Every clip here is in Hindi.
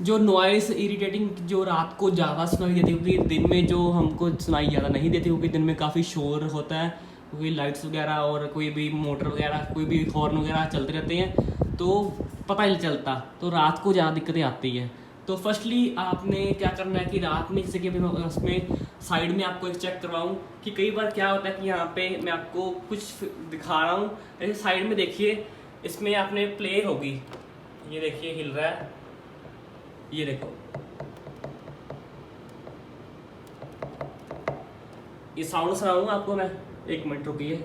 जो नॉइस इरिटेटिंग जो रात को ज़्यादा सुनाई देती है, क्योंकि दिन में जो हमको सुनाई ज़्यादा नहीं देती, क्योंकि दिन में काफ़ी शोर होता है, क्योंकि लाइट्स वगैरह और कोई भी मोटर वगैरह कोई भी हॉर्न वगैरह चलते रहते हैं, तो पता ही नहीं चलता, तो रात को ज़्यादा दिक्कतें आती है। तो फर्स्टली आपने क्या करना है कि रात में, जैसे कि अभी मैं उसमें साइड में आपको एक चेक करवाऊँ कि कई बार क्या होता है कि यहाँ पे मैं आपको कुछ दिखा रहा हूँ, ऐसे साइड में देखिए, इसमें आपने प्ले होगी, ये देखिए हिल रहा है, ये देखो, ये साउंड सुनाऊंगा आपको मैं, एक मिनट रुकिए।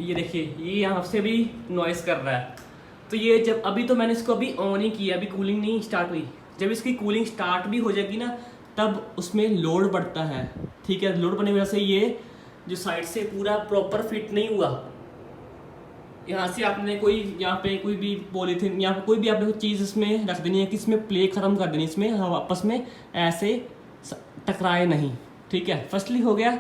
ये देखिए, ये यहाँ से भी नॉइस कर रहा है। तो ये जब अभी तो मैंने इसको अभी ऑन ही किया, अभी कूलिंग नहीं स्टार्ट हुई। जब इसकी कूलिंग स्टार्ट भी हो जाएगी ना, तब उसमें लोड बढ़ता है, ठीक है। लोड बढ़ने की वजह से ये जो साइड से पूरा प्रॉपर फिट नहीं हुआ, यहाँ से आपने कोई यहाँ पे कोई भी पॉलीथीन या कोई भी आपने कोई चीज़ इसमें रख देनी है कि इसमें प्ले ख़त्म कर देनी, इसमें हम आपस में ऐसे टकराए नहीं, ठीक है। फर्स्टली हो गया।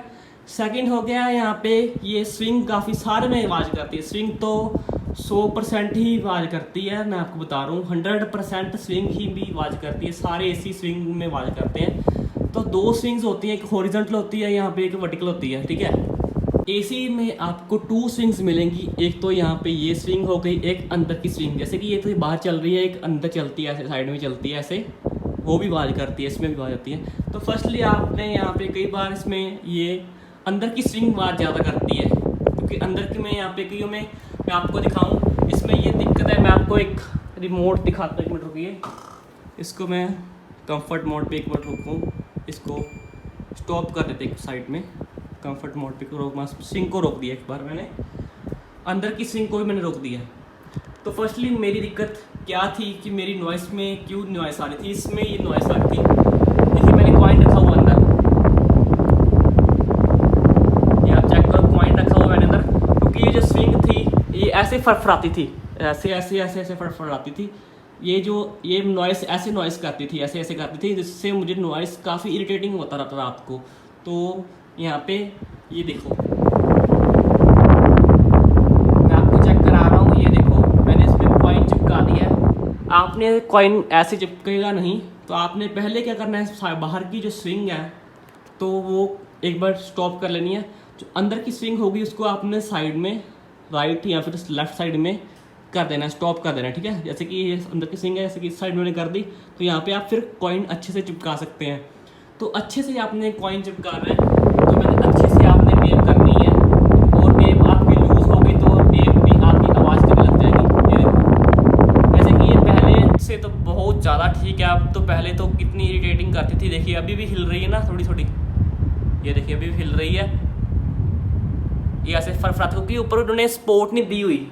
सेकंड हो गया, यहाँ पे ये स्विंग काफ़ी सारे में आवाज़ करती है। स्विंग तो 100% ही आवाज़ करती है, मैं आपको बता रहा हूँ, 100% स्विंग ही भी आवाज़ करती है। सारे एसी स्विंग में आवाज़ करते हैं। तो दो स्विंग्स होती हैं, एक हॉरिजॉन्टल होती है, यहाँ पे एक वर्टिकल होती है, ठीक है। एसी में आपको 2 स्विंग्स मिलेंगी, एक तो यहाँ पे ये स्विंग हो गई, एक अंदर की स्विंग, जैसे कि ये तो बाहर चल रही है, एक अंदर चलती है, ऐसे साइड में चलती है, ऐसे वो भी आवाज़ करती है, इसमें भी आवाज़ आती है। तो फर्स्टली आपने यहाँ पे कई बार इसमें ये अंदर की स्विंग आवाज़ ज़्यादा करती है, क्योंकि अंदर की में यहाँ पे कई मैं आपको दिखाऊँ, इसमें ये दिक्कत है। मैं आपको एक रिमोट दिखाता हूँ, एक मिनट रुकिए, इसको मैं कम्फर्ट मोड पे एक मिनट रुकूँ, इसको स्टॉप कर देते एक साइड में, कंफर्ट मोड पे रोक, स्विंग को रोक दिया एक बार मैंने, अंदर की स्विंग को भी मैंने रोक दिया। तो फर्स्टली मेरी दिक्कत क्या थी कि मेरी नॉइस में क्यों नॉइस आ रही थी, इसमें ये नॉइस आ रही थी। देखिए मैंने कॉइन रखा हुआ अंदर, ये आप चेक करो, कॉइन रखा हुआ मैंने अंदर, क्योंकि ये जो स्विंग थी ये ऐसे फड़फड़ाती थी, ऐसे ऐसे ऐसे ऐसे फड़फड़ाती थी। ये नॉइस ऐसे नॉइस करती थी, ऐसे ऐसे करती थी, जिससे मुझे नॉइस काफ़ी इरिटेटिंग होता रहता रात को। तो यहाँ पे ये देखो, मैं आपको चेक करा रहा हूँ, ये देखो मैंने इसमें कॉइन चिपका दिया है। आपने कॉइन ऐसे चिपकेगा नहीं, तो आपने पहले क्या करना है, बाहर की जो स्विंग है तो वो एक बार स्टॉप कर लेनी है। जो अंदर की स्विंग होगी उसको आपने साइड में राइट या फिर लेफ्ट साइड में कर देना है, स्टॉप कर देना है, ठीक है। जैसे कि ये अंदर की स्विंग है, जैसे कि इस साइड में कर दी, तो यहाँ पे आप फिर कॉइन अच्छे से चिपका सकते हैं। तो अच्छे से आपने कॉइन चिपका रहे हैं, तो मैंने अच्छे से आपने टेप करनी है, और टेप आपकी लूज हो गई तो टेप भी आपकी आवाज़ करने लग जाएगी। ये देखो, जैसे कि ये पहले से तो बहुत ज़्यादा ठीक है, अब तो पहले तो कितनी इरिटेटिंग करती थी। देखिए अभी भी हिल रही है ना थोड़ी थोड़ी, ये देखिए अभी भी हिल रही है, ये ऐसे फरफराती, क्योंकि ऊपर उन्होंने सपोर्ट नहीं दी हुई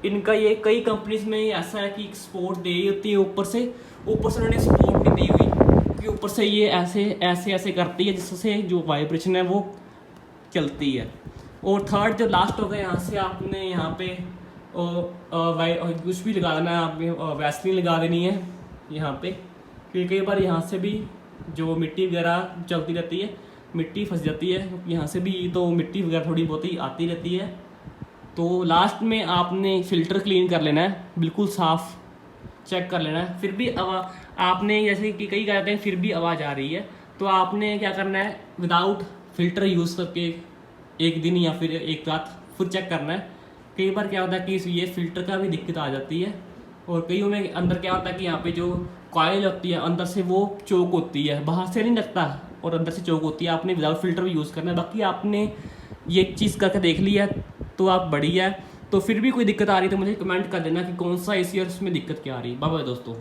इनका। ये कई कंपनीज में ऐसा है कि सपोर्ट दी होती है ऊपर से उन्होंने सपोर्ट नहीं दी हुई, क्योंकि ऊपर से ये ऐसे ऐसे ऐसे करती है, जिससे जो वाइब्रेशन है वो चलती है। और थर्ड जो लास्ट हो गया, यहाँ से आपने यहाँ पे कुछ भी लगा देना है, आपने वैसलीन लगा देनी है यहाँ पे, क्योंकि कई बार यहाँ से भी जो मिट्टी वगैरह चलती रहती है, मिट्टी फंस जाती है यहाँ से भी, तो मिट्टी वगैरह थोड़ी बहुत ही आती रहती है। तो लास्ट में आपने फ़िल्टर क्लीन कर लेना है, बिल्कुल साफ़ चेक कर लेना है। फिर भी आपने जैसे कि कई कहते हैं फिर भी आवाज़ आ रही है, तो आपने क्या करना है, विदाउट फ़िल्टर यूज़ करके एक दिन या फिर एक रात फिर चेक करना है। कई बार क्या होता है कि ये फ़िल्टर का भी दिक्कत आ जाती है, और कईयों में अंदर क्या होता है कि यहाँ पे जो कॉइल होती है अंदर से वो चोक होती है, बाहर से नहीं लगता और अंदर से चोक होती है। आपने विदाउट फ़िल्टर भी यूज़ करना है। बाकी आपने ये चीज़ करके देख लिया तो आप बढ़िया है। तो फिर भी कोई दिक्कत आ रही है तो मुझे कमेंट कर देना कि कौन सा एसी और उसमें दिक्कत क्या आ रही है। बाय बाय दोस्तों।